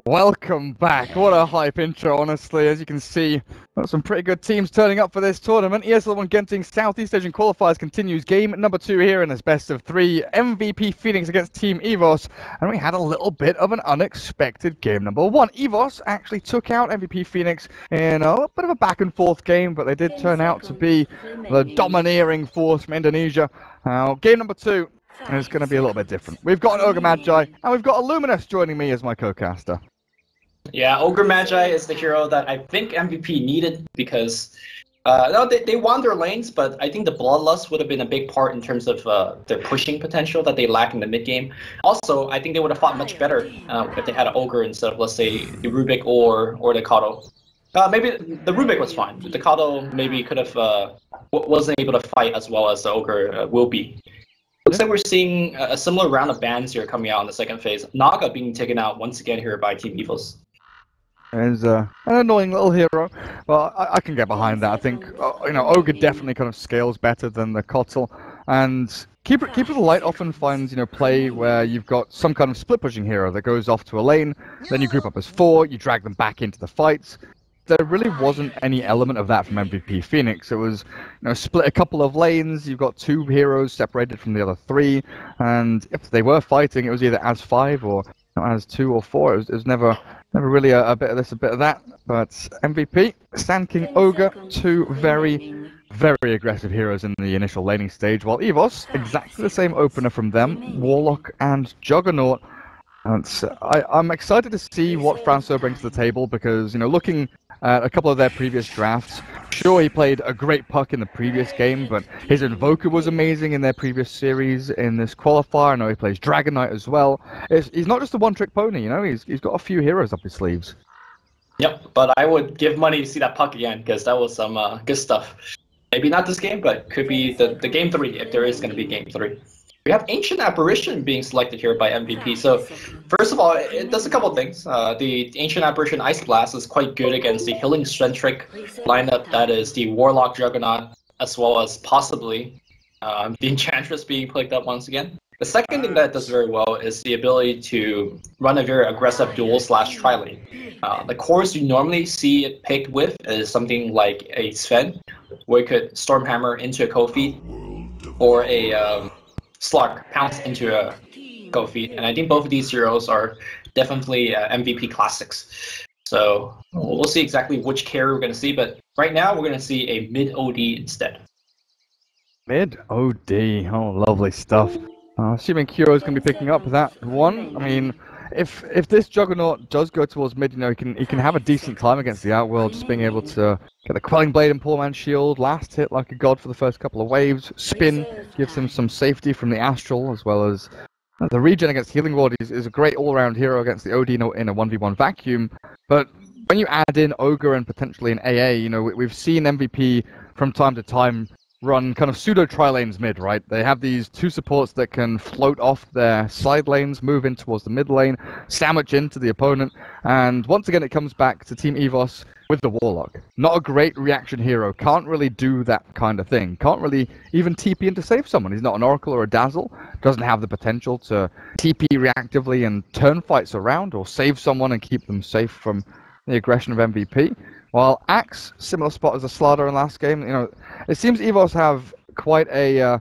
Welcome back. What a hype intro, honestly. As you can see, some pretty good teams turning up for this tournament. ESL 1 Genting Southeast Asian Qualifiers continues game number 2 here in this best of 3. MVP Phoenix against Team EVOS. And we had a little bit of an unexpected game number 1. EVOS actually took out MVP Phoenix in a bit of a back and forth game, but they did turn out to be the domineering force from Indonesia. Now, game number 2 is going to be a little bit different. We've got an Ogre Magi, and we've got a Luminous joining me as my co-caster. Yeah, Ogre Magi is the hero that I think MVP needed because no, they won their lanes, but I think the Bloodlust would have been a big part in terms of their pushing potential that they lack in the mid game. Also, I think they would have fought much better if they had an Ogre instead of, let's say, the Rubik or the Kato. Maybe the Rubik was fine. The Kato maybe could have wasn't able to fight as well as the Ogre will be. Looks like we're seeing a similar round of bans here coming out in the second phase. Naga being taken out once again here by Team EVOS. Is an annoying little hero. Well, I can get behind that. I think Ogre definitely kind of scales better than the Kotl, and Keeper of the Light often finds play where you've got some kind of split pushing hero that goes off to a lane, then you group up as 4, you drag them back into the fights. There really wasn't any element of that from MVP Phoenix. It was split a couple of lanes. You've got 2 heroes separated from the other 3, and if they were fighting, it was either as 5 or as 2 or 4. It was never really a bit of this, a bit of that. But MVP, Sand King, Ogre, 2 very, very aggressive heroes in the initial laning stage, while EVOS, exactly the same opener from them, Warlock and Juggernaut. And I'm excited to see what Francois brings to the table because, looking at a couple of their previous drafts, sure, he played a great puck in the previous game, but his Invoker was amazing in their previous series. In this qualifier, I know he plays Dragon Knight as well. He's not just a one-trick pony, he's got a few heroes up his sleeves. Yep, but I would give money to see that puck again because that was some good stuff. Maybe not this game, but could be the game 3 if there is going to be game 3. We have Ancient Apparition being selected here by MVP. So, first of all, it does a couple of things. The Ancient Apparition Ice Blast is quite good against the Healing Centric lineup that is the Warlock Juggernaut, as well as possibly the Enchantress being picked up once again. The second thing that it does very well is the ability to run a very aggressive duel/tri-lane. The cores you normally see it picked with is something like a Sven, where you could Stormhammer into a Kofi, or a Slark pounce into a Kofi, and I think both of these heroes are definitely MVP classics. So we'll see exactly which carry we're going to see, but right now we're going to see a mid OD instead. Mid OD, oh lovely stuff. Assuming Kuro is going to be picking up that one. I mean, if this Juggernaut does go towards mid, he can have a decent climb against the Outworld, just being able to get the Quelling Blade and Poor Man's Shield, last hit like a god for the first couple of waves, spin, gives him some safety from the Astral, as well as the regen against Healing Ward is a great all-around hero against the OD in a 1v1 vacuum. But when you add in Ogre and potentially an AA, we've seen MVP from time to time run kind of pseudo tri-lanes mid, right? They have these 2 supports that can float off their side lanes, move in towards the mid lane, sandwich into the opponent, and once again it comes back to Team EVOS with the Warlock. Not a great reaction hero, can't really do that kind of thing, can't really even TP in to save someone. He's not an Oracle or a Dazzle, doesn't have the potential to TP reactively and turn fights around or save someone and keep them safe from the aggression of MVP. While Axe, similar spot as a Slark in last game, it seems EVOS have quite a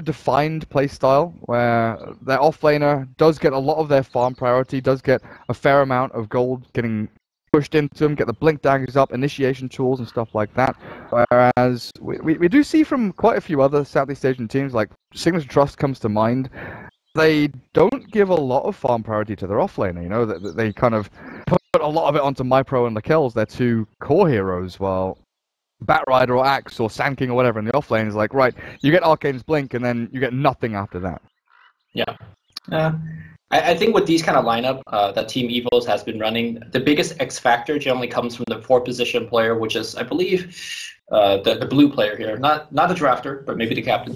defined play style where their offlaner does get a lot of their farm priority, does get a fair amount of gold getting pushed into them, get the blink daggers up, initiation tools and stuff like that. Whereas we do see from quite a few other Southeast Asian teams, like Signature Trust comes to mind, they don't give a lot of farm priority to their offlaner, they kind of put a lot of it onto MyPro and Lakel's, their 2 core heroes, while Batrider or Axe or Sand King or whatever in the offlane is like, right, you get Arcane's Blink and then you get nothing after that. Yeah. I think with these kind of lineup that Team EVOS has been running, the biggest X factor generally comes from the 4th position player, which is, I believe, the blue player here, not the drafter, but maybe the captain,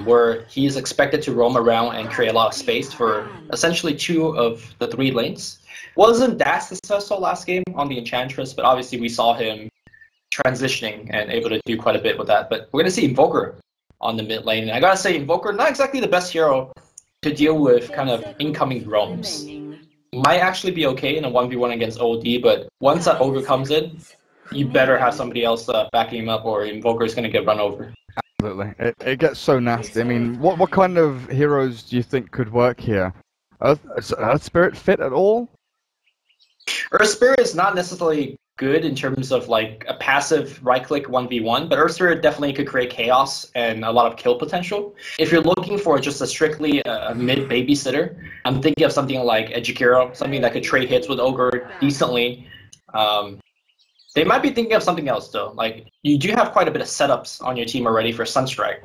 where he is expected to roam around and create a lot of space for essentially 2 of the 3 lanes. Wasn't that successful last game on the Enchantress, but obviously we saw him transitioning and able to do quite a bit with that. But we're going to see Invoker on the mid lane, and I gotta say, Invoker, not exactly the best hero to deal with kind of incoming roams. might actually be okay in a 1v1 against OD, but once that Ogre comes in, you better have somebody else backing him up, or Invoker is going to get run over. Absolutely. It gets so nasty. I mean, what kind of heroes do you think could work here? Earth Spirit fit at all? Earth Spirit is not necessarily good in terms of like a passive right-click 1v1, but Earth Spirit definitely could create chaos and a lot of kill potential. If you're looking for just a strictly mid babysitter, I'm thinking of something like a Juggernaut, something that could trade hits with Ogre decently. They might be thinking of something else though. Like, you do have quite a bit of setups on your team already for Sunstrike.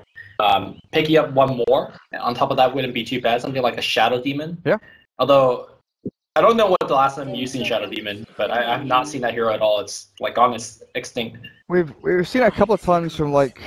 Picking up one more on top of that wouldn't be too bad. Something like a Shadow Demon. Yeah. Although I don't know what the last time you've seen Shadow Demon, but I've not seen that hero at all. It's like gone extinct. We've seen it a couple of times from like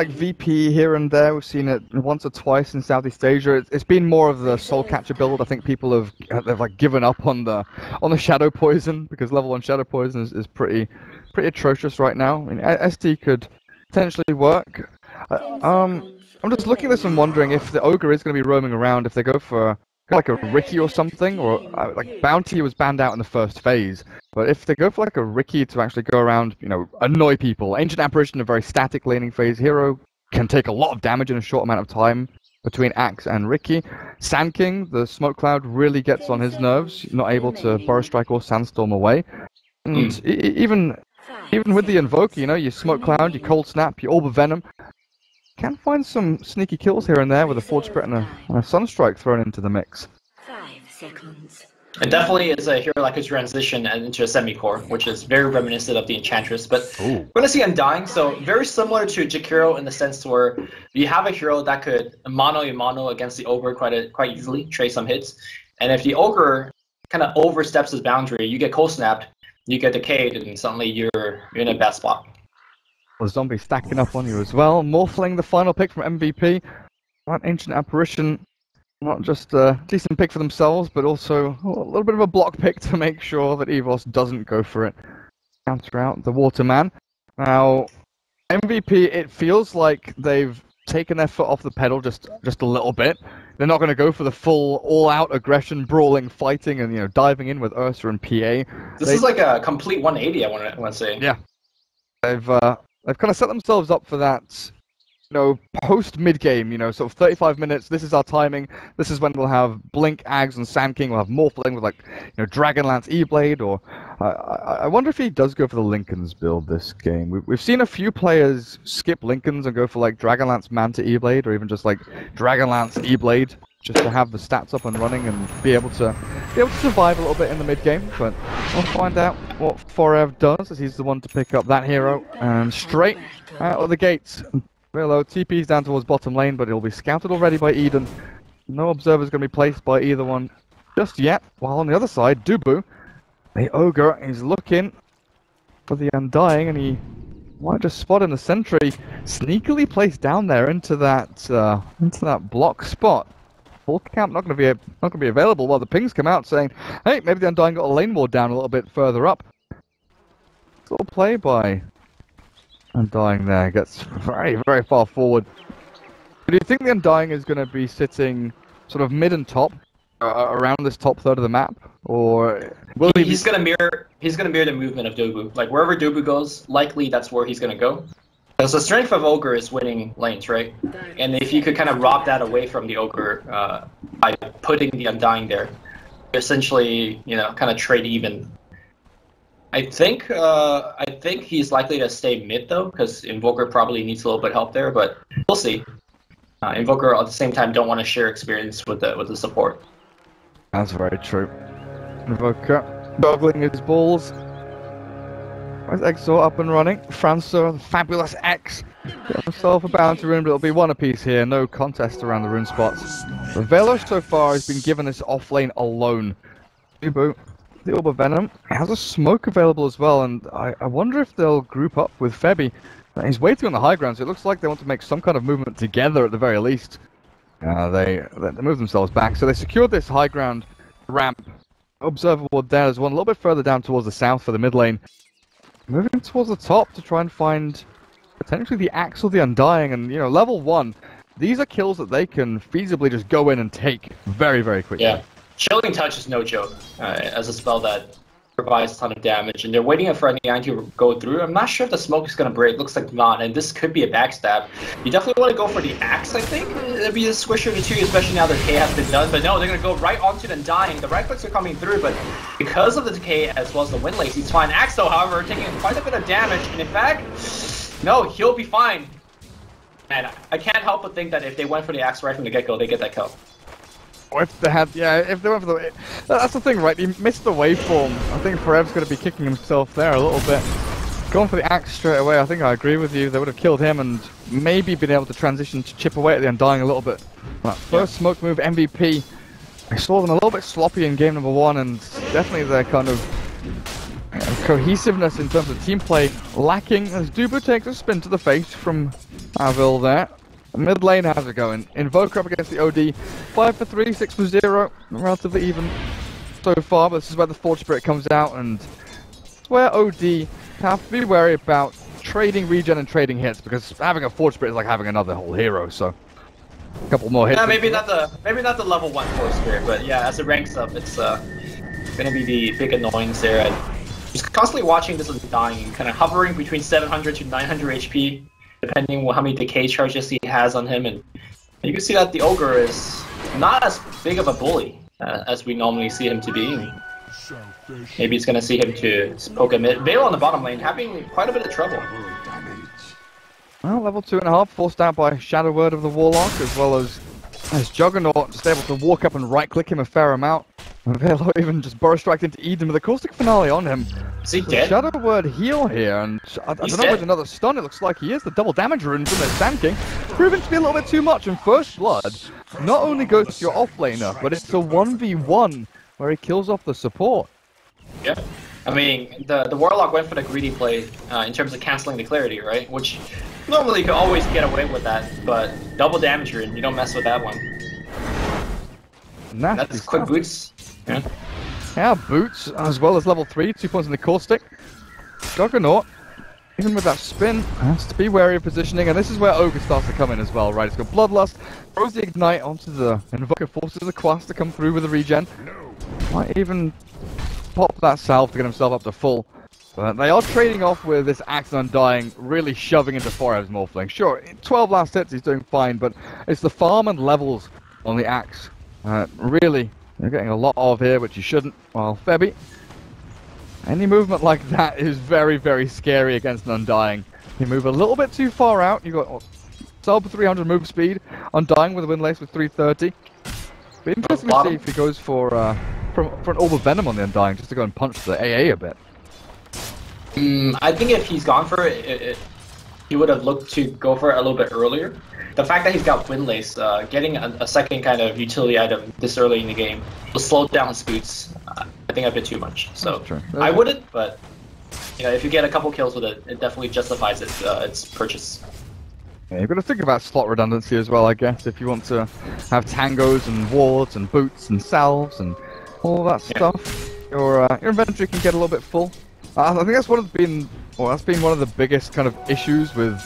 VP here and there. We've seen it once or twice in Southeast Asia. It's been more of the Soul Catcher build. I think people have like given up on the Shadow Poison, because level 1 Shadow Poison is pretty atrocious right now. I mean, ST could potentially work. I'm just looking at this and wondering if the Ogre is going to be roaming around, if they go for like a Riki or something, or like Bounty was banned out in the first phase. But if they go for like a Riki to actually go around, annoy people. Ancient Apparition, a very static laning phase hero, can take a lot of damage in a short amount of time between Axe and Riki. Sand King, the Smoke Cloud, really gets on his nerves, not able to Burrow Strike or Sandstorm away. And even with the Invoker, you Smoke Cloud, you Cold Snap, you Orb of Venom, can find some sneaky kills here and there with a Forge Spirit and a Sunstrike thrown into the mix. 5 seconds. It definitely is a hero that could transition into a semi-core, which is very reminiscent of the Enchantress. But we're going to see Undying, so very similar to Jakiro in the sense where you have a hero that could mono against the Ogre quite easily, trade some hits. And if the Ogre kind of oversteps his boundary, you get Cold Snapped, you get decayed, and suddenly you're in a bad spot. Well, Zombie stacking up on you as well. Morphling, the final pick from MVP. That Ancient Apparition, not just a decent pick for themselves, but also a little bit of a block pick to make sure that EVOS doesn't go for it. Counter out the Waterman. Now, MVP, it feels like they've taken their foot off the pedal just a little bit. They're not going to go for the full all-out aggression, brawling, fighting, and diving in with Ursa and PA. This is like a complete 180, I want to say. Yeah. They've kind of set themselves up for that, post mid-game, sort of 35 minutes, this is our timing, this is when we'll have Blink, Ags, and Sand King, we'll have Morphling with, Dragonlance E-Blade, or... I wonder if he does go for the Linken's build this game. We've seen a few players skip Linken's and go for, Dragonlance Manta E-Blade, or even just, Dragonlance E-Blade, just to have the stats up and running and be able to survive a little bit in the mid-game, but we'll find out what Forev does, as he's the one to pick up that hero, and straight out of the gates. Willow TP's down towards bottom lane, but it'll be scouted already by Eden. No observers going to be placed by either one just yet, while on the other side, Dubu, the Ogre, is looking for the Undying, and he might just spot in the sentry, sneakily placed down there into that block spot. Full camp not going to be available while the pings come out saying, hey, maybe the Undying got a lane ward down a little bit further up. Little play by Undying there, gets very, very far forward. Do you think the Undying is going to be sitting sort of mid and top around this top third of the map, or will he's going to mirror the movement of Dubu. Like wherever Dubu goes, likely that's where he's going to go. Because the strength of Ogre is winning lanes, right? And if you could kind of rob that away from the Ogre by putting the Undying there, essentially, kind of trade even. I think he's likely to stay mid though, because Invoker probably needs a little bit of help there, but we'll see. Invoker at the same time don't want to share experience with the support. That's very true. Invoker juggling his balls. Where's Exor up and running? Francois, the fabulous X. Got himself a bounty rune, but it'll be one apiece here. No contest around the rune spots. The Velo so far has been given this off lane alone. Ubu, the Orb of Venom, has a smoke available as well, and I wonder if they'll group up with Febby. He's waiting on the high ground, so it looks like they want to make some kind of movement together at the very least. They move themselves back, so they secured this high ground ramp. Observer ward there. There's one a little bit further down towards the south for the mid lane. Moving towards the top to try and find potentially the Axe or the Undying, and level 1. These are kills that they can feasibly just go in and take very, very quickly. Yeah. Chilling Touch is no joke as a spell that provides a ton of damage, and they're waiting for any line to go through. I'm not sure if the smoke is going to break. Looks like not, and this could be a backstab. You definitely want to go for the axe, I think. It'd be a swisher to two, especially now the decay has been done. But no, they're going to go right onto the Undying. The right clicks are coming through, but because of the decay as well as the windlace, he's fine. Axe, though, however, taking quite a bit of damage, and in fact, no, he'll be fine. Man, I can't help but think that if they went for the axe right from the get-go, they get that kill. Or if they had, yeah, if they went for the... That's the thing, right? He missed the waveform. I think Forev's going to be kicking himself there a little bit. Going for the axe straight away, I think I agree with you. They would have killed him and maybe been able to transition to chip away at the Undying a little bit. But first smoke move, MVP. I saw them a little bit sloppy in game number 1, and definitely their kind of cohesiveness in terms of team play lacking as Dubu takes a spin to the face from Avil there. Mid lane, how's it going? Invoker up against the OD. 5 for 3, 6 for 0. Relatively even so far, but this is where the Forge Spirit comes out, and it's where OD have to be wary about trading regen and trading hits, because having a Forge Spirit is like having another whole hero, so a couple more hits. Yeah, maybe not the level 1 Forge Spirit, but yeah, as it ranks up, it's gonna be the big annoyance there. Just constantly watching this Undying, kind of hovering between 700 to 900 HP. Depending on how many decay charges he has on him, and you can see that the Ogre is not as big of a bully as we normally see him to be. Maybe it's gonna see him to poke him. Vale on the bottom lane having quite a bit of trouble. Well, level 2.5 forced out by Shadow Word of the Warlock, as well as Juggernaut just able to walk up and right-click him a fair amount. Vale even just burrow striked into Eden with a caustic finale on him. Is he dead? Shadow Word heal here, and I don't know if there's another stun. It looks like he is. The double damage rune from the Sand King proving to be a little bit too much. And First Blood not only goes to your offlaner, but it's a 1v1 where he kills off the support. Yeah. I mean, the Warlock went for the greedy play in terms of canceling the clarity, right? Which normally you could always get away with that, but double damage rune, you don't mess with that one. That's quick boots. Yeah. Yeah, boots as well as level 3, 2 points in the caustic. Juggernaut, even with that spin, has to be wary of positioning, and this is where Ogre starts to come in as well, right? It's got Bloodlust, throws the Ignite onto the Invoker, forces the Quast to come through with the regen. Might even pop that salve to get himself up to full. But they are trading off with this Axe Undying, really shoving into Forev's Morphling. Sure, 12 last hits, he's doing fine, but it's the farm and levels on the Axe. Really, you're getting a lot of here, which you shouldn't. Well, Febby, any movement like that is very, very scary against an Undying. You move a little bit too far out, you got sub 300 move speed, Undying with a Windlace with 330. Be interesting to see if he goes for an Orb of Venom on the Undying, just to go and punch the AA a bit. I think if he's gone for it, he would have looked to go for it a little bit earlier. The fact that he's got Windlace, getting a second kind of utility item this early in the game will slow down his boots, I think, a bit too much. So I wouldn't, but you know, if you get a couple kills with it, it definitely justifies its purchase. Yeah, you've got to think about slot redundancy as well, I guess, if you want to have tangos and wards and boots and salves and all that stuff. Your inventory can get a little bit full. I think that's been one of the biggest kind of issues with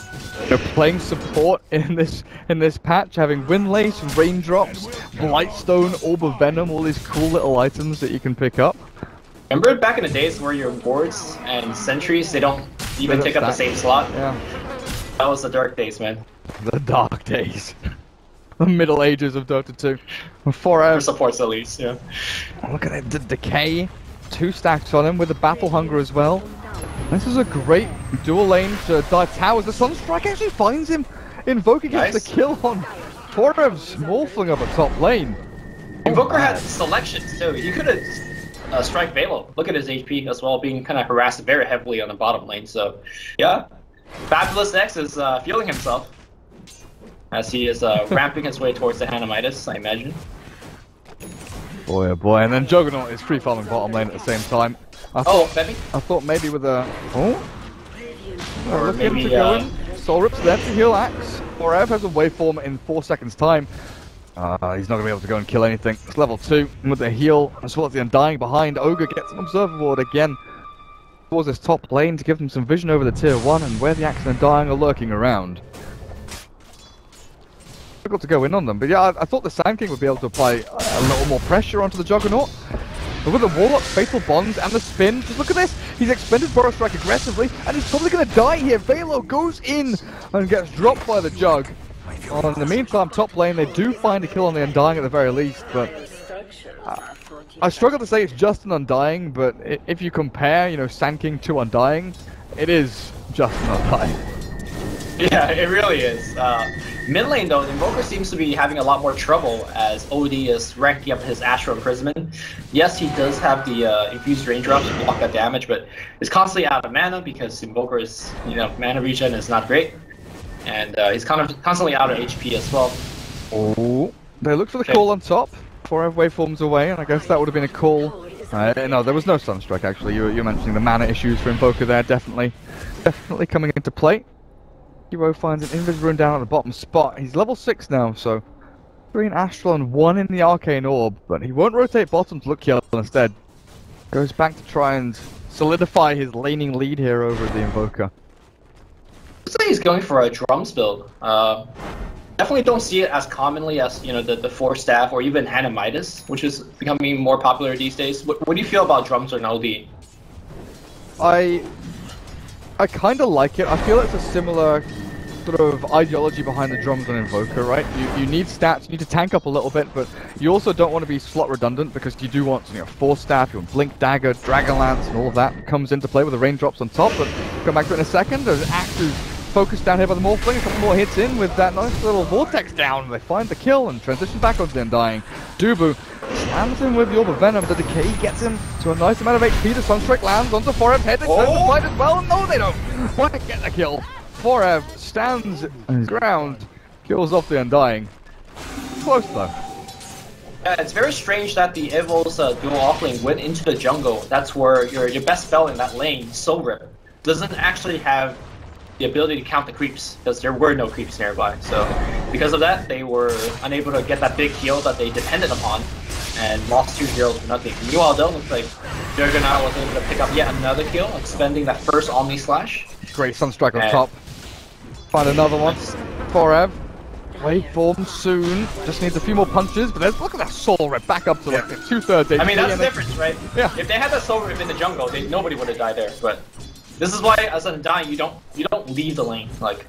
playing support in this patch, having Windlace, Raindrops, Blightstone, Orb of Venom, all these cool little items that you can pick up. Remember back in the days where your wards and sentries, they don't even take up the same slot? Yeah. That was the dark days, man. The dark days. The Middle Ages of Dota 2. For supports at least, yeah. Look at it, the decay. 2 stacks on him with the Battle Hunger as well. This is a great dual lane to dive towers. The Sunstrike actually finds him. Invoker gets the kill on Forev's Morphling up at top lane. Invoker had selections too. He could have strike Valo. Look at his HP as well, being kind of harassed very heavily on the bottom lane. So, yeah, Fabulous X is feeling himself as he is ramping his way towards the Hanamitis, I imagine. Boy, oh boy, and then Juggernaut is free farming bottom lane at the same time. I thought maybe with a... Or maybe... Soul Rip's there to heal Axe. Forev has a waveform in 4 seconds time. He's not going to be able to go and kill anything. It's level 2 with the heal, as well as the Undying behind. Ogre gets an Observer Ward again towards this top lane to give them some vision over the tier 1 and where the Axe and Undying are lurking around. difficult to go in on them. But yeah, I thought the Sand King would be able to apply a little more pressure onto the Juggernaut. But with the Warlock, Fatal Bonds, and the spin, just look at this! He's expended Burrow Strike aggressively, and he's probably going to die here. Velo goes in and gets dropped by the Jug. In the meantime, top lane, they do find a kill on the Undying at the very least, but I struggle to say it's just an Undying, but if you compare, you know, Sand King to Undying, it is just an Undying. Yeah, it really is. Mid lane though, the Invoker seems to be having a lot more trouble as OD is ranking up his Astral Imprisonment. Yes, he does have the infused raindrops to block that damage, but is constantly out of mana because Invoker's, you know, mana regen is not great, and he's kind of constantly out of HP as well. Oh, they look for the call on top. 4F waveforms away, and I guess that would have been a call. No, there was no Sunstrike actually. You're mentioning the mana issues for Invoker there, definitely coming into play. Hero finds an Invis Rune down at the bottom spot. He's level 6 now, so 3 in Astral and 1 in the Arcane Orb, but he won't rotate bottom to look kill instead. Goes back to try and solidify his laning lead here over the Invoker. Looks like he's going for a drums build. Definitely don't see it as commonly as, you know, the 4 staff or even Anti-Mage, which is becoming more popular these days. What do you feel about drums or an OD? I kind of like it. I feel it's a similar sort of ideology behind the drums and Invoker, right? You need stats, you need to tank up a little bit, but you also don't want to be slot redundant because you do want, you know, 4 staff, you want Blink Dagger, Dragonlance, and all of that comes into play with the raindrops on top. But come back to it in a second. There's Axe's focused down here by the Morphling, a couple more hits in with that nice little Vortex down. They find the kill and transition back onto the Undying. Dubu slams him with the Orb of Venom. The Decay gets him to a nice amount of HP. The Sunstrike lands onto 4F, head and turns the fight as well. No, they don't quite get the kill. 4F stands his ground, kills off the Undying. Close though. Yeah, it's very strange that the EVOS dual offlane went into the jungle. That's where your best spell in that lane, Soul Rip, doesn't actually have the ability to count the creeps, because there were no creeps nearby. So because of that, they were unable to get that big heal that they depended upon, and lost 2 heroes for nothing. Meanwhile, though, looks like Juggernaut was able to pick up yet another kill, expending that first Omni Slash. Great Sunstrike on top. Find another one. 4F. Waveform soon. Just needs a few more punches, but look at that Soul Rip back up to like 2/3 HP. I mean, that's the difference, right? Yeah. If they had that Soul Rip in the jungle, nobody would have died there. But this is why, as an Undying, you don't leave the lane. Like,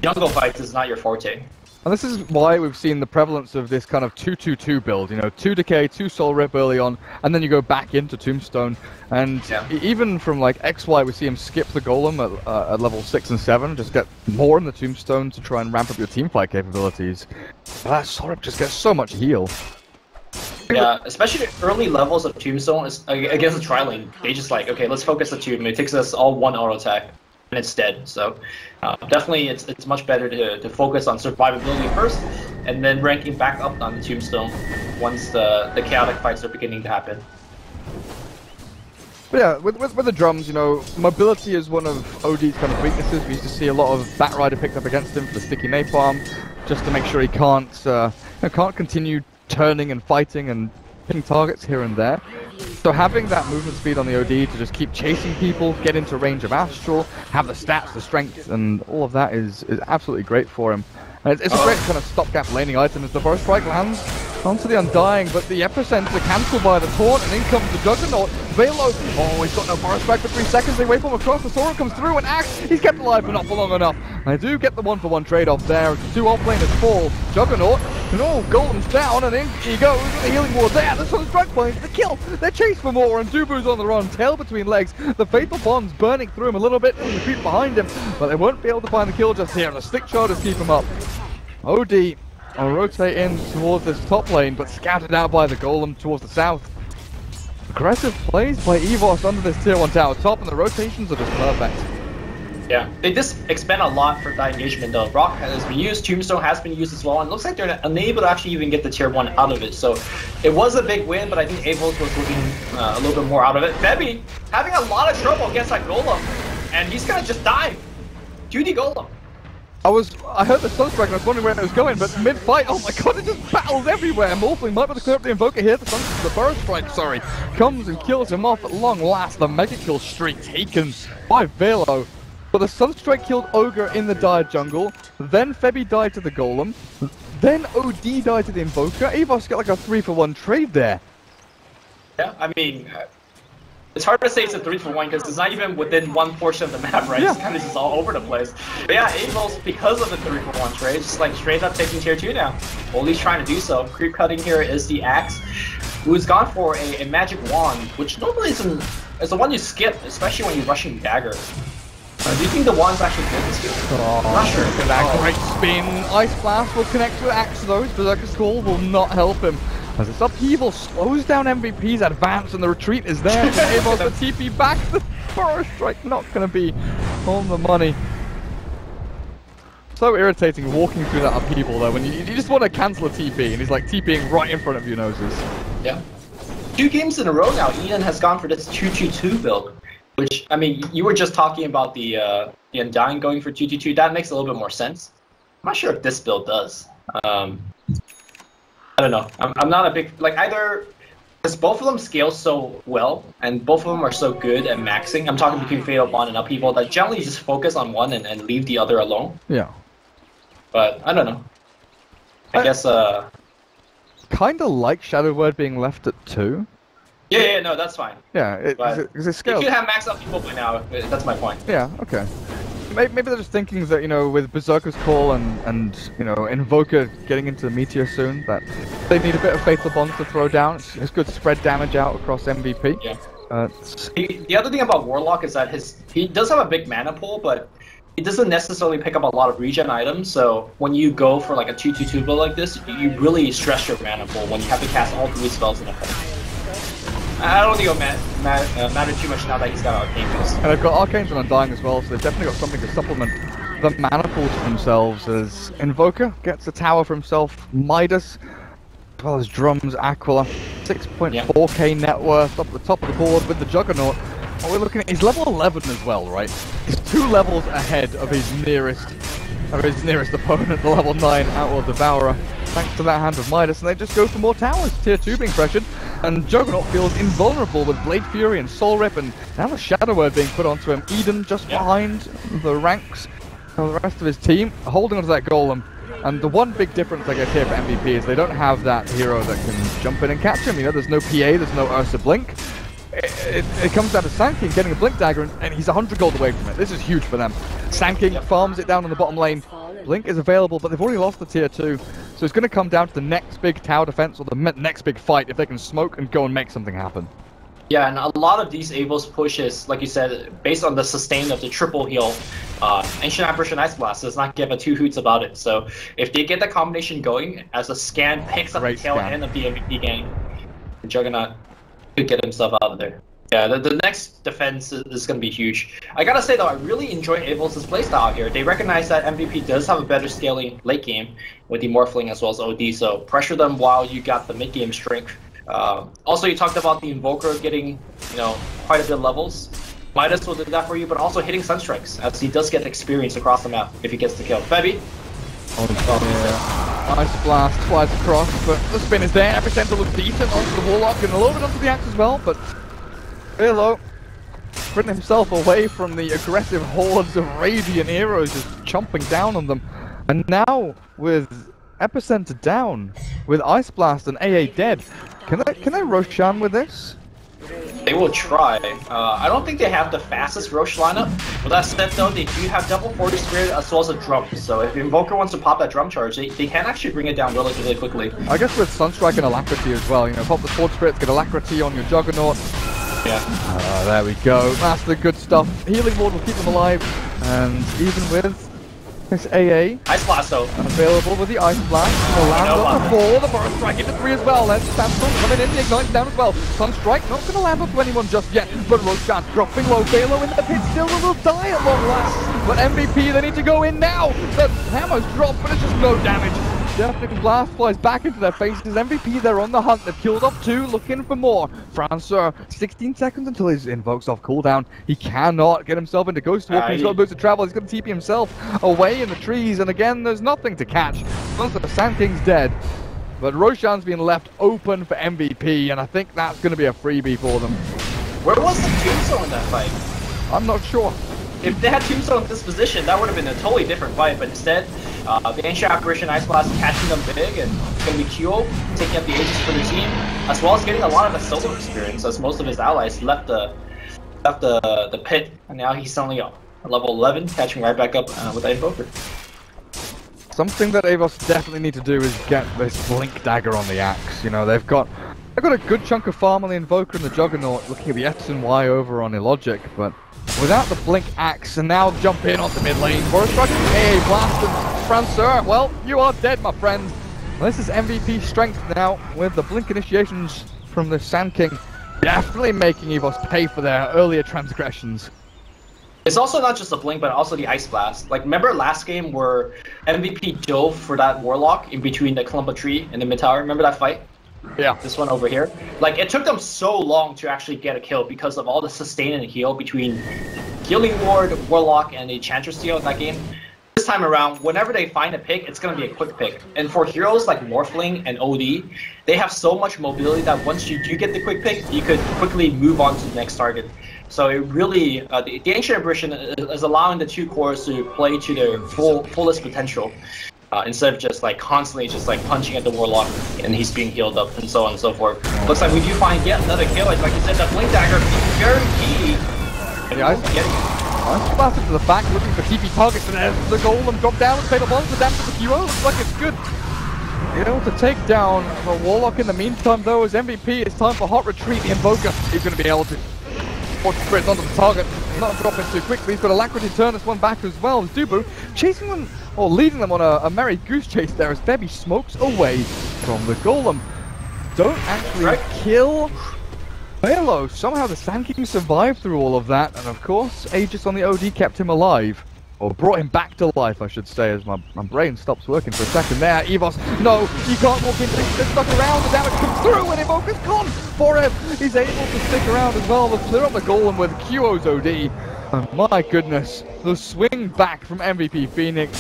jungle fights is not your forte. And this is why we've seen the prevalence of this kind of 2-2-2 build, you know, 2 Decay, 2 Soul Rip early on, and then you go back into Tombstone. And even from like XY, we see him skip the Golem at level 6 and 7, just get more in the Tombstone to try and ramp up your teamfight capabilities. But that Soul Rip just gets so much heal. Yeah, especially the early levels of Tombstone against the tri-lane, they just like, okay, let's focus the Tomb. It takes us all 1 auto attack, and it's dead. So definitely it's much better to focus on survivability first, and then ranking back up on the Tombstone once the chaotic fights are beginning to happen. But yeah, with the drums, you know, mobility is one of OD's kind of weaknesses. We used to see a lot of Batrider picked up against him for the sticky napalm, just to make sure he can't continue turning and fighting and hitting targets here and there. So having that movement speed on the OD to just keep chasing people, get into range of Astral, have the stats, the strength, and all of that is absolutely great for him. And it's a great kind of stopgap laning item as the Burrow Strike lands onto the Undying, but the Epicenter cancelled by the taunt, and in comes the Juggernaut. Velo, oh, he's got no Burrow Strike for 3 seconds. They wait for him across, the Sora comes through, and Axe, he's kept alive, but not for long enough. And they do get the 1-for-1 trade-off there. 2 offlaners fall. Juggernaut, and Golem's down, and in he goes with the healing ward there. The Sunstrike finds the kill. They're chased for more, and Dubu's on the run, tail between legs. The Fatal Bond's burning through him a little bit, and the creep behind him, but they won't be able to find the kill just here, and the Stick Chargers keep him up. OD will rotate in towards this top lane, but scouted out by the Golem towards the south. Aggressive plays by EVOS under this tier 1 tower top, and the rotations are just perfect. Yeah, they just expend a lot for that engagement though. Rock has been used, Tombstone has been used as well, and it looks like they're unable to actually even get the tier 1 out of it. So it was a big win, but I think EVOS was looking a little bit more out of it. Febby having a lot of trouble against that Golem, and he's gonna just die. 2D Golem. I heard the Sunstrike and I was wondering where it was going, but mid-fight, oh my god, it just battles everywhere. Morphling might be able to clear up the Invoker here. The Burrow Strike, comes and kills him off at long last. The Mega Kill streak taken by Velo. But the Sunstrike killed Ogre in the Dire jungle. Then Febby died to the Golem. Then OD died to the Invoker. EVOS got like a 3-for-1 trade there. Yeah, I mean, it's hard to say it's a 3-for-1 because it's not even within one portion of the map, right? Yeah. It's kind of just all over the place. But yeah, EVOS, because of the 3-for-1 trade, just like straight up taking tier 2 now. Only's trying to do so. Creep cutting here is the Axe, who's gone for a magic wand, which normally is the one you skip, especially when you're rushing dagger. Do you think the wand's actually good this game? Oh, I'm not sure. look at that great spin. Ice Blast will connect to Axe though. Berserker's Call will not help him. As this upheaval slows down MVP's advance and the retreat is there. EVOS the TP back. The Burrow Strike not going to be on the money. So irritating walking through that upheaval though when you just want to cancel a TP and he's like TPing right in front of your noses. Yeah. 2 games in a row now, Eden has gone for this 2-2-2 build. Which, I mean, you were just talking about the Undying going for 2-2-2. That makes a little bit more sense. I'm not sure if this build does. I don't know. I'm not a big... Like, either... Because both of them scale so well, and both of them are so good at maxing. I'm talking between Fatal Bond and Upheaval that generally just focus on one and leave the other alone. Yeah. But, I don't know. I guess, Kinda like Shadow Word being left at 2. Yeah, no, that's fine. Yeah, it scales. You could have maxed out people by now, that's my point. Yeah, okay. Maybe they're just thinking that, you know, with Berserker's Call and you know, Invoker getting into the Meteor soon, that they need a bit of Fatal Bonds to throw down. It's good to spread damage out across MVP. Yeah. The other thing about Warlock is that he does have a big mana pool, but he doesn't necessarily pick up a lot of regen items, so when you go for like a 2-2-2 build like this, you really stress your mana pool when you have to cast all 3 spells in a fight. I don't think it'll matter too much now that he's got Alchemist. And they've got Arcanes and Undying as well, so they've definitely got something to supplement the mana pool to themselves as Invoker gets a tower for himself, Midas, as well as Drums, Aquila, 6.4k net worth up at the top of the board with the Juggernaut. What we're looking at, he's level 11 as well, right? He's 2 levels ahead of his nearest opponent, the level 9 Outworld Devourer, thanks to that hand of Midas, and they just go for more towers, tier 2 being pressured, and Juggernaut feels invulnerable with Blade Fury and Soul Rip, and now the Shadow Word being put onto him. Eden just behind the ranks of the rest of his team, holding onto that Golem. And the one big difference I guess here for MVP is they don't have that hero that can jump in and catch him. You know, there's no PA, there's no Ursa Blink. It comes down to Sanking getting a Blink Dagger, and he's 100 gold away from it. This is huge for them. Sanking farms it down on the bottom lane. Blink is available, but they've already lost the tier 2. So it's going to come down to the next big tower defense or the next big fight if they can smoke and go and make something happen. Yeah, and a lot of these EVOS pushes, like you said, based on the sustain of the triple heal, Ancient Apparition Ice Blast does not give a 2 hoots about it. So if they get the combination going, as the scan picks up the tail end of the MVP gang, Juggernaut could get himself out of there. Yeah, the next defense is going to be huge. I gotta say though, I really enjoy EVOS' playstyle here. They recognize that MVP does have a better scaling late game with the Morphling as well as OD, so pressure them while you got the mid game strength. Also, you talked about the Invoker getting, you know, quite a bit of levels. Midas will do that for you, but also hitting Sunstrikes, as he does get experience across the map if he gets the kill. Baby! Ice Blast flies across, but the spin is there. Epicenter looks decent onto the Warlock and a little bit onto the Axe as well, but Halo putting himself away from the aggressive hordes of Radiant heroes just chomping down on them. And now, with Epicenter down, with Ice Blast and AA dead, can they Roshan with this? They will try. I don't think they have the fastest Roche lineup. With that said though, they do have double 40 Spirit as well as a drum. So if Invoker wants to pop that drum charge, they can actually bring it down relatively quickly. I guess with Sunstrike and Alacrity as well, you know, pop the Sword Spirit, get Alacrity on your Juggernaut. Yeah. There we go. That's the good stuff. Healing Ward will keep them alive. And even with this AA Ice Blast though. Available with the Ice Blast. The land on the 4, the Burrow Strike into 3 as well. Then Sandstorm coming in, the Ignite's down as well. Sunstrike not going to land onto anyone just yet. But Roshan dropping low. Velo in the pit still will die at long last. But MVP, they need to go in now. The hammer's dropped, but it's just no damage. Definitely Blast flies back into their faces. MVP, they're on the hunt. They've killed off 2, looking for more. Francois, 16 seconds until his invokes off cooldown. He cannot get himself into Ghost Walk. He's got boots of travel. He's going to TP himself away in the trees. And again, there's nothing to catch. Also, Sand King's dead. But Roshan's been left open for MVP. And I think that's going to be a freebie for them. Where was the Tombstone in that fight? I'm not sure. If they had Tombstone in this position, that would have been a totally different fight. But instead, The Ancient Apparition Ice Blast catching them big, and it's going to be Kyo taking up the Aegis for the team, as well as getting a lot of the solo experience, as most of his allies left the pit, and now he's suddenly a level 11, catching right back up with the Invoker. Something that EVOS definitely need to do is get this Blink Dagger on the Axe. You know, they've got a good chunk of farm on the Invoker and the Juggernaut, looking at the S and Y over on Illogic, but without the Blink Axe, and now jump in onto mid lane for a striking AA blast, and Francois, well, you are dead, my friend. Well, this is MVP strength now, with the Blink initiations from the Sand King, definitely making EVOS pay for their earlier transgressions. It's also not just the Blink, but also the Ice Blast. Like, remember last game where MVP dove for that Warlock in between the clump of tree and the mid tower? Remember that fight? Yeah. This one over here. Like, it took them so long to actually get a kill because of all the sustain and heal between Healing Ward, Warlock, and the Enchantress Steel in that game. This time around, whenever they find a pick, it's going to be a quick pick. And for heroes like Morphling and OD, they have so much mobility that once you do get the quick pick, you could quickly move on to the next target. So it really, the Ancient Apparition is allowing the two cores to play to their fullest potential. Instead of just like constantly just like punching at the Warlock and he's being healed up and so on and so forth. Looks like we do find yet another kill. Like you said, that Blink Dagger is very key. Yeah, I'm blasted to the back, looking for TP targets, and there's the Golem drop down and fatal bonds, the damage to the QO. Looks like it's good. You know, to take down the Warlock in the meantime, though, as MVP, it's time for hot retreat. The Invoker is going to be able to force spirits onto the target, not dropping too quickly. He's got Alacrity turn this one back as well. As Dubu chasing them, or leading them on a merry goose chase there as Bebby smokes away from the Golem. Don't actually kill Halo. Somehow the Sand King survived through all of that, and of course, Aegis on the OD kept him alive. Or brought him back to life, I should say, as my brain stops working for a second there. EVOS, no, you can't walk into this, they're stuck around, the damage comes through, and Invoker's gone for him. He's able to stick around as well, to clear up the Golem with QO's OD. And my goodness, the swing back from MVP Phoenix,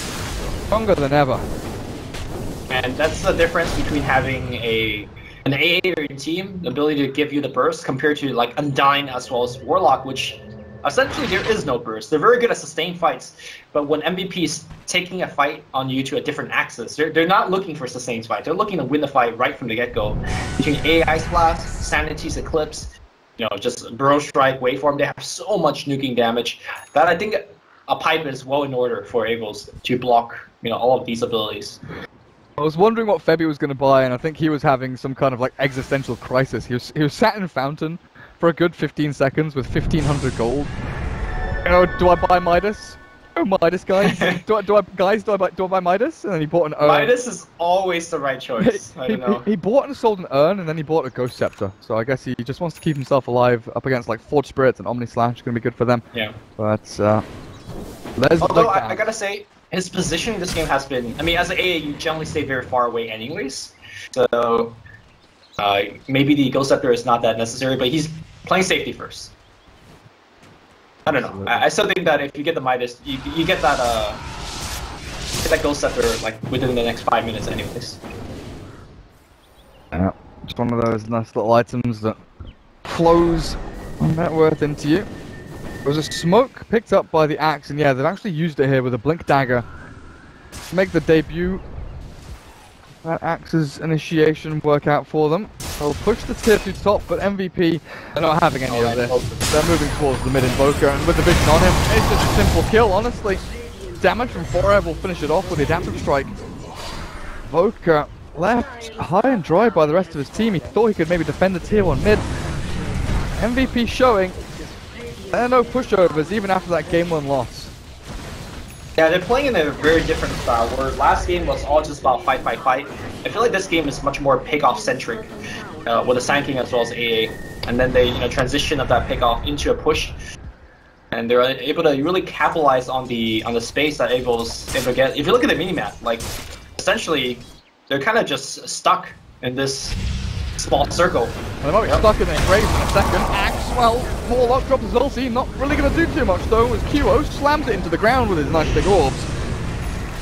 stronger than ever. And that's the difference between having an AA or your team, the ability to give you the burst, compared to like Undyne as well as Warlock, which essentially there is no burst. They're very good at sustained fights, but when MVP is taking a fight on you to a different axis, they're not looking for sustained fight. They're looking to win the fight right from the get-go. Between AA Ice Blast, Sanity's Eclipse, you know, just Burrow Strike, Waveform, they have so much nuking damage that I think a pipe is well in order for EVOS to block, you know, all of these abilities. I was wondering what Febby was going to buy, and I think he was having some kind of like existential crisis. He was sat in Fountain for a good 15 seconds with 1,500 gold. You know, do I buy Midas? Oh, Midas, guys. do I buy Midas? And then he bought an urn. Midas is always the right choice. I don't know. He bought and sold an urn, and then he bought a Ghost Scepter. So I guess he just wants to keep himself alive up against like Forge Spirits and Omni Slash. It's going to be good for them. Yeah. But although I gotta say, his position in this game has been, I mean, as an AA, you generally stay very far away anyways. So maybe the Ghost Scepter is not that necessary, but he's playing safety first. I don't know. I still think that if you get the Midas, you get that Ghost Scepter like within the next 5 minutes anyways. Yeah, just one of those nice little items that flows net worth into you. There was a smoke picked up by the Axe, and yeah, they've actually used it here with a Blink Dagger to make the debut. That Axe's initiation work out for them. They'll push the tier 2 top, but MVP, they're not having any of this. They're moving towards the mid Invoker, and with the vision on him, it's just a simple kill, honestly. Damage from Forever will finish it off with the Adaptive Strike. Invoker left high and dry by the rest of his team. He thought he could maybe defend the tier 1 mid. MVP showing there are no pushovers even after that game 1 loss. Yeah, they're playing in a very different style, where last game was all just about fight. I feel like this game is much more pick-off centric, with the Sand King as well as AA. And then they, you know, transition of that pick-off into a push. And they're able to really capitalize on the space that EVOS able to get. If you look at the minimap, like, essentially, they're kind of just stuck in this small circle. And they might be stuck in their graves in a second. Axe, well, Warlock drops his ulti, not really going to do too much though, as QO slams it into the ground with his nice big orbs.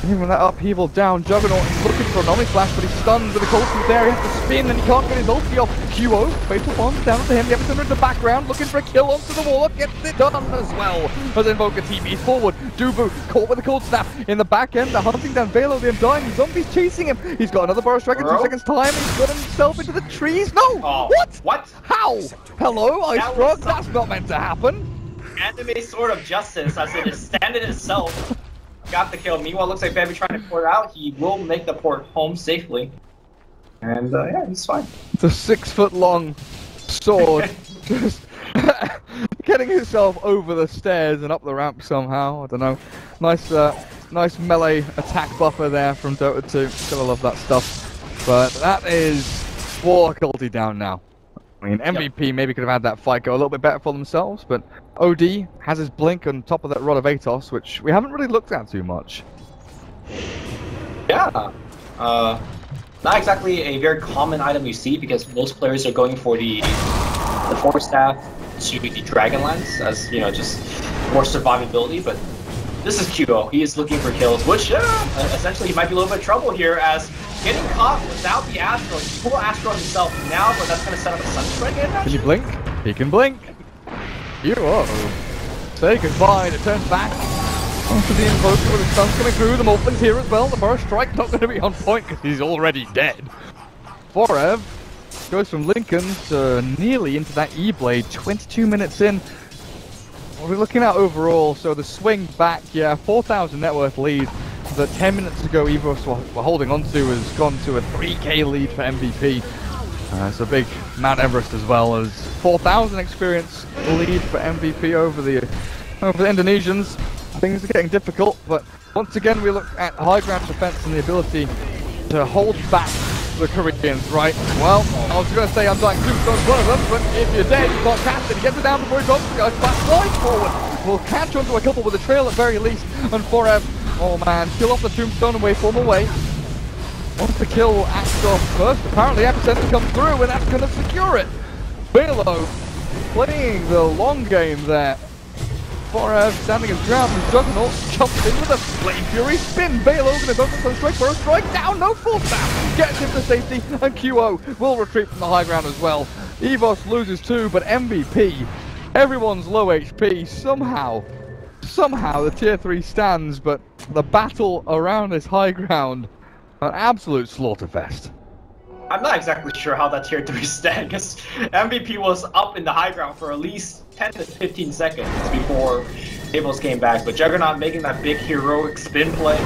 Even with that upheaval down, Juggernaut is looking for an Omni Flash, but he's stunned with the cold from there. He has to spin and he can't get his ulti off. QO, Fatal Bond down to him. The Epicenter in the background, looking for a kill onto the Warlock. Gets it done as well. As Invoker TVs forward. Dubu caught with the cold snap in the back end. They're hunting down Velo, the Undying. Zombies chasing him. He's got another Burrow Strike in 2 seconds time. He's got himself into the trees. No! Oh, What? What? How? Hello, Ice That Frog? was That's not meant to happen. Anime Sword of Justice, as it is standing itself. Got the kill. Meanwhile, looks like Baby trying to port out. He will make the port home safely. And yeah, he's fine. The 6-foot-long sword just getting himself over the stairs and up the ramp somehow. I don't know. Nice melee attack buffer there from Dota 2. Gotta love that stuff. But that is Warlock ulti down now. I mean, MVP maybe could have had that fight go a little bit better for themselves, but OD has his blink on top of that Rod of Atos, which we haven't really looked at too much. Yeah. Not exactly a very common item you see because most players are going for the Force Staff to the Dragonlance as, you know, just more survivability, but this is QO. He is looking for kills, which essentially he might be a little bit of trouble here as getting caught without the Astro. He pulled Astro himself now, but that's going to set up a Sunstrike animation. Can you blink? He can blink. Say goodbye. It turns back onto the Invoker with the stuns coming through. The Morphling's here as well. The Burst Strike not going to be on point because he's already dead. Forev goes from Lincoln to nearly into that E-Blade. 22 minutes in. What are we looking at overall? So the swing back, yeah, 4,000 net worth lead that 10 minutes ago EVOS were holding on to has gone to a 3k lead for MVP. It's a big Mount Everest as well as 4,000 experience lead for MVP over the Indonesians. Things are getting difficult, but once again we look at high ground defense and the ability to hold back the Koreans, right? Well, I was going to say Undying Tombstone's one of them, but if you're dead, you can't cast it. He gets it down before he drops the guy, flat slide forward. We'll catch onto a couple with a trail at very least, and Forev, oh man, kill off the Tombstone and waveform away. Wants to kill Axel first. Apparently Epicenter comes through and that's going to secure it. Velo playing the long game there. Forev standing his ground and Juggernaut jumps in with a Flame Fury spin. Velo going to go for a strike for a strike down. No full snap. Gets him to safety and QO will retreat from the high ground as well. EVOS loses too, but MVP, everyone's low HP. Somehow the tier 3 stands, but the battle around this high ground, an absolute slaughterfest. I'm not exactly sure how that tier 3 stand because MVP was up in the high ground for at least 10 to 15 seconds before EVOS came back, but Juggernaut making that big heroic spin play,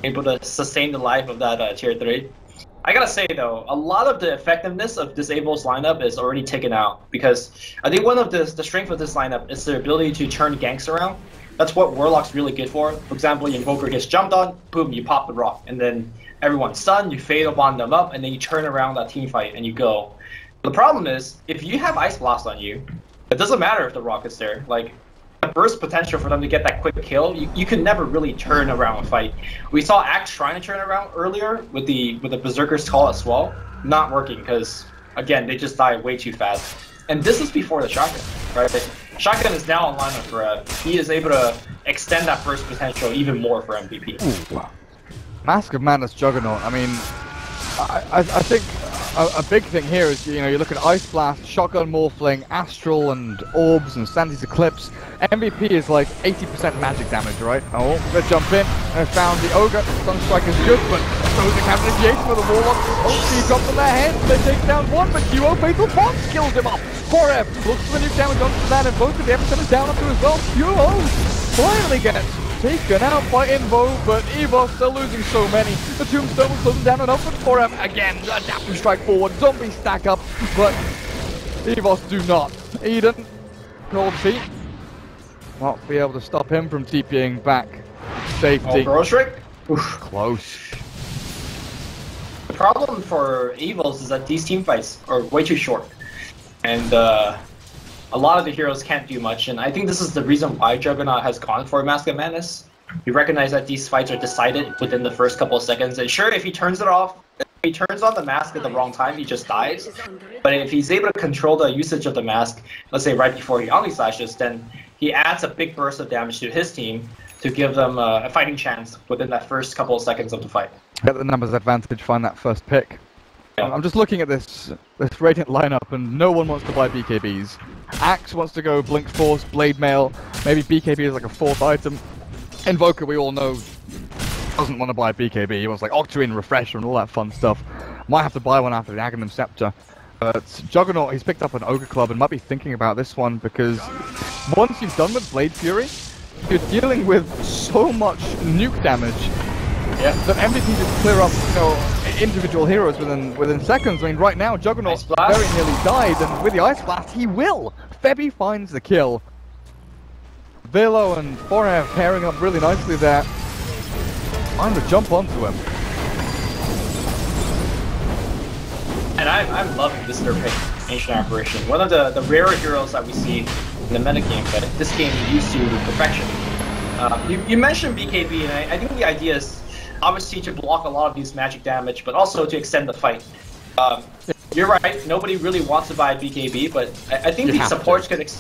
able to sustain the life of that tier 3. I gotta say though, a lot of the effectiveness of this EVOS lineup is already taken out because I think one of the strength of this lineup is their ability to turn ganks around. That's what Warlock's really good for. For example, your Invoker gets jumped on, boom, you pop the rock, and then everyone's stunned, you Fatal Bond them up, and then you turn around that team fight and you go. The problem is, if you have Ice Blast on you, it doesn't matter if the rock is there. Like, the burst potential for them to get that quick kill, you can never really turn around a fight. We saw Axe trying to turn around earlier with the Berserker's Call as well. Not working because, again, they just die way too fast. And this is before the Shotgun, right? Shotgun is now online for he is able to extend that burst potential even more for MVP. Ooh. Mask of Madness Juggernaut. I mean, I think a big thing here is, you know, you look at Ice Blast, Shotgun Morphling, Astral and Orbs and Sandy's Eclipse. MVP is like 80% magic damage, right? Oh, they jump in and found the Ogre. Sunstrike is good, but throws the counter initiation with the Warlock. OC drops on their heads. They take down one, but QO Fatal Bond kills him off. Forev looks for the nuke damage onto that, and both of the Epicenter down onto as well. QO finally gets taken out by Invo, but EVOS still losing so many. The Tombstone was closing down and open for him. Again, adaptive strike forward, zombies stack up, but EVOS do not. Eden, cold feet, not be able to stop him from TPing back. Safety. Oh, Strike? Close. The problem for EVOS is that these team fights are way too short. And a lot of the heroes can't do much, and I think this is the reason why Juggernaut has gone for Mask of Madness. You recognize that these fights are decided within the first couple of seconds, and sure, if he turns it off, if he turns on the mask at the wrong time, he just dies. But if he's able to control the usage of the mask, let's say right before he Omni Slashes, then he adds a big burst of damage to his team, to give them a fighting chance within that first couple of seconds of the fight. Get the numbers advantage, find that first pick. Yeah. I'm just looking at this Radiant lineup, and no one wants to buy BKBs. Axe wants to go Blink Force, Blade Mail, maybe BKB is like a fourth item. Invoker, we all know, doesn't want to buy BKB. He wants like Octarine, Refresher, and all that fun stuff. Might have to buy one after the Aghanim Scepter. But Juggernaut, he's picked up an Ogre Club and might be thinking about this one, because once you've done with Blade Fury, you're dealing with so much nuke damage. Yeah. That MVP just clear up, you know, individual heroes within seconds. I mean, right now, Juggernaut very nearly died, and with the Ice Blast, he will! Febby finds the kill. Velo and Forev pairing up really nicely there. Time to jump onto him. And I'm loving this third pick, Ancient Apparition. One of the rarer heroes that we see in the metagame, but this game used to perfection. You mentioned BKB, and I think the idea is obviously to block a lot of these magic damage, but also to extend the fight. You're right, nobody really wants to buy BKB, but I think these supports could...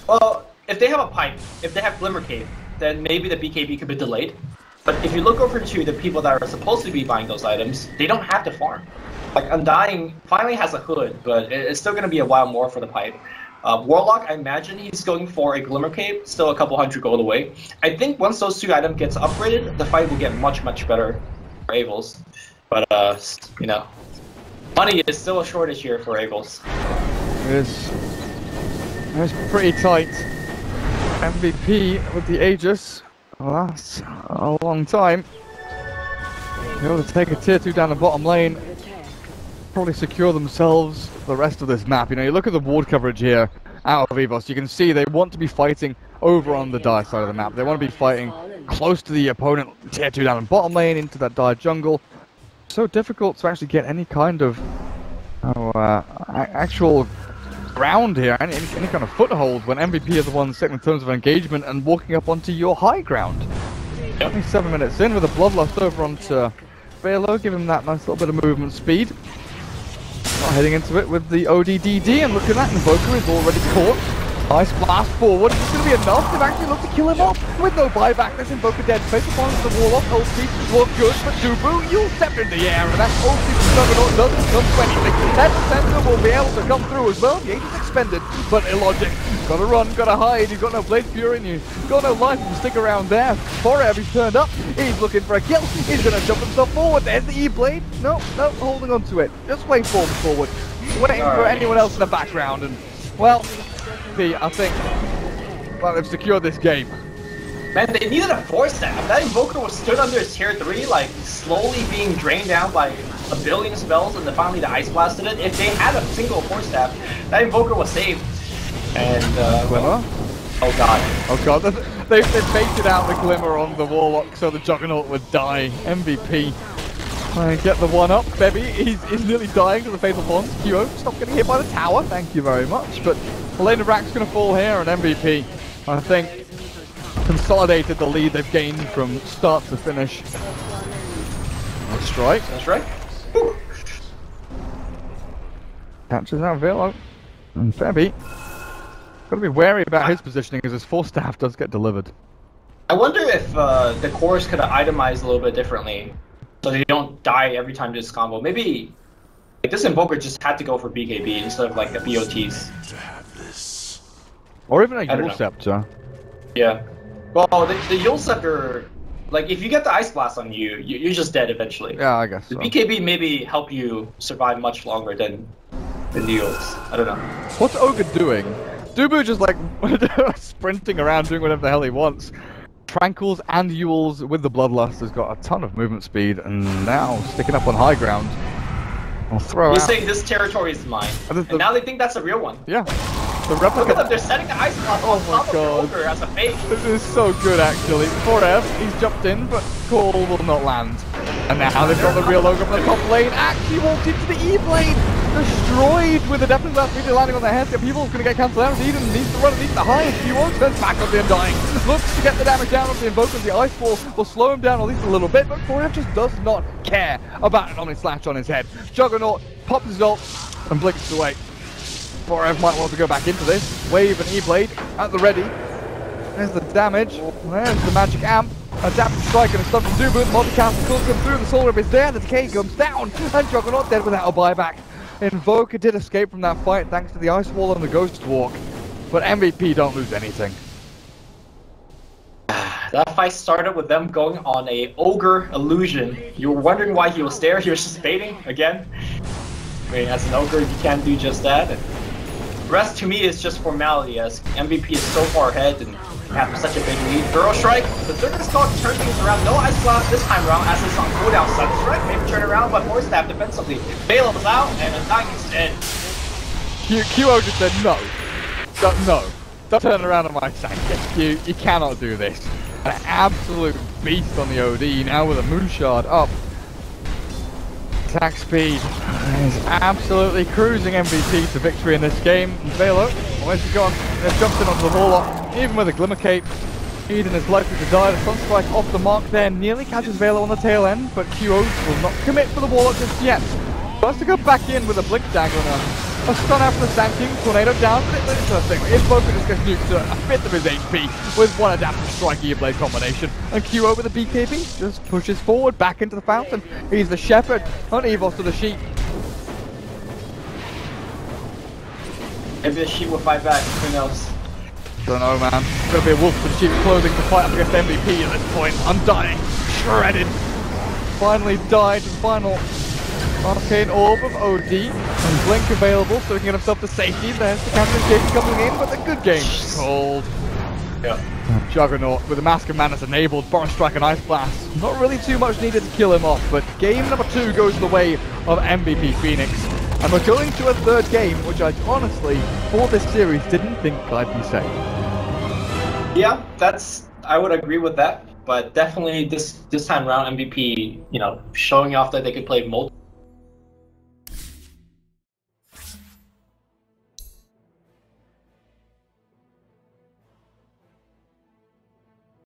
Well, if they have a pipe, if they have Glimmer Cave, then maybe the BKB could be delayed. But if you look over to the people that are supposed to be buying those items, they don't have to farm. Like, Undying finally has a hood, but it's still going to be a while more for the pipe. Warlock, I imagine he's going for a Glimmer Cape, still a couple hundred gold away. I think once those two items gets upgraded, the fight will get much, much better for EVOS. But, you know, money is still a shortage here for EVOS. It's pretty tight. MVP with the Aegis lasts a long time. They're able to take a tier 2 down the bottom lane. Probably secure themselves the rest of this map. You know, you look at the ward coverage here out of EVOS, you can see they want to be fighting over on the dire side of the map. They want to be fighting close to the opponent, tier 2 down the bottom lane, into that dire jungle. So difficult to actually get any kind of actual ground here, any kind of foothold when MVP are the ones setting the terms of engagement and walking up onto your high ground. Only 7 minutes in with a Bloodlust over onto Velo, give him that nice little bit of movement speed. Not heading into it with the ODDD, and look at that, Invoker is already caught. Ice Blast forward, it's going to be enough. They've actually looked to kill him off with no buyback. This Invoker dead. Face upon the Warlock, ulti look good, but Dubu, you'll step in the air, and that ulti from Juggernaut doesn't come to anything. That Defender will be able to come through as well. The Aegis expended, but illogic. Gotta run, gotta hide, he's got no Blade Fury, and you've got no life to stick around there. Forev, he's turned up, he's looking for a kill, he's gonna jump himself forward. There's the E-Blade. No, holding on to it. Just wait forward. Waiting for anyone else in the background, and, well, I think, well, they've secured this game. Man, they needed a force staff. That Invoker was stood under tier 3, like, slowly being drained down by a billion spells, and then finally the Ice Blasted it. If they had a single force staff, that Invoker was saved. And, Glimmer? Oh god. Oh god, they've baited out the Glimmer on the Warlock so the Juggernaut would die. MVP. Get the one up, Bebby, he's nearly dying to the Fatal Bonds. QO, stop getting hit by the tower, thank you very much. But Elena Rack's going to fall here, and MVP, I think, consolidated the lead they've gained from start to finish. Nice strike. That's right. Catches out Velo. And Bebby, got to be wary about his positioning as his force staff does get delivered. I wonder if the cores could have itemized a little bit differently, so they don't die every time this combo. Maybe like this Invoker just had to go for BKB instead of like the BOTs. Or even a Yule Scepter. Yeah. Well, the Yule Scepter, like if you get the Ice Blast on you, you're just dead eventually. Yeah, I guess so. The BKB maybe help you survive much longer than the Yules. I don't know. What's Ogre doing? Dubu just like sprinting around doing whatever the hell he wants. Tranquils and Yules with the Bloodlust has got a ton of movement speed, and now sticking up on high ground. I'll throw He's out. saying this territory is mine, and now they think that's a real one. Yeah. The replica. Look at them, they're setting the Ice Blast on top of the Ogre as a fake. This is so good actually. Forev, he's jumped in, but call will not land. And now they've got the real Ogre from the top lane. Actually walked into the E-Blade. Destroyed with the Deafening Blast immediately landing on their head. The people's going to get cancelled out. Eden needs to run at least the highest. He won't turn back on the Undying. Looks to get the damage down on the Invoker. The Ice Ball will slow him down at least a little bit, but Forev just does not care about an Omni Slash on his head. Juggernaut pops his ult and blinks away. Forev might want to go back into this. Wave and E-Blade at the ready. There's the damage. There's the magic amp. Adaptive strike and a stun from Dubu. Multi-cast still come through. The soul rip is there. The decay comes down. And Juggernaut dead without a buyback. Invoker did escape from that fight thanks to the ice wall and the ghost walk. But MVP don't lose anything. That fight started with them going on a ogre illusion. You were wondering why he was there. He was just baiting again. I mean, as an ogre, you can't do just that. And the rest to me is just formality, as MVP is so far ahead and have such a big lead. Thorough Strike, the third is called turn things around. No Ice Blast this time around, as it's on cooldown. Sudden Strike, maybe turn around, but Force Stab defensively. Bale is out, and Undying is dead. QO just said no. No. Don't turn around on my side. You cannot do this. An absolute beast on the OD, now with a Moon Shard up. Attack speed is absolutely cruising MVP to victory in this game. Velo, where's he gone? They've jumped in onto the Warlock, even with a Glimmer Cape. Eden is likely to die. The Sunstrike off the mark there nearly catches Velo on the tail end, but QO will not commit for the Warlock just yet. Tries to go back in with a Blink Dagger and a stun after the Sand King, Tornado down, but it's interesting. Invoker just gets nuked to a fifth of his HP with one Adaptive Strike Blade combination. And QO with the BKB just pushes forward back into the fountain. He's the Shepherd on EVOS to the Sheep. Maybe the Sheep will fight back, who knows? Don't know, man. It's gonna be a wolf in sheep's clothing to fight up against MVP at this point. Undying, shredded. Finally died in the final Arcane Orb of OD, and Blink available so he can get himself to safety. There's the counter coming in, but a good game called. Yeah. Juggernaut with the Mask of Madness enabled, Boron Strike and Ice Blast. Not really too much needed to kill him off, but game number 2 goes the way of MVP Phoenix. And we're going to a third game, which I honestly, for this series, didn't think I'd be saying. Yeah, I would agree with that. But definitely this time around, MVP, showing off that they could play multiple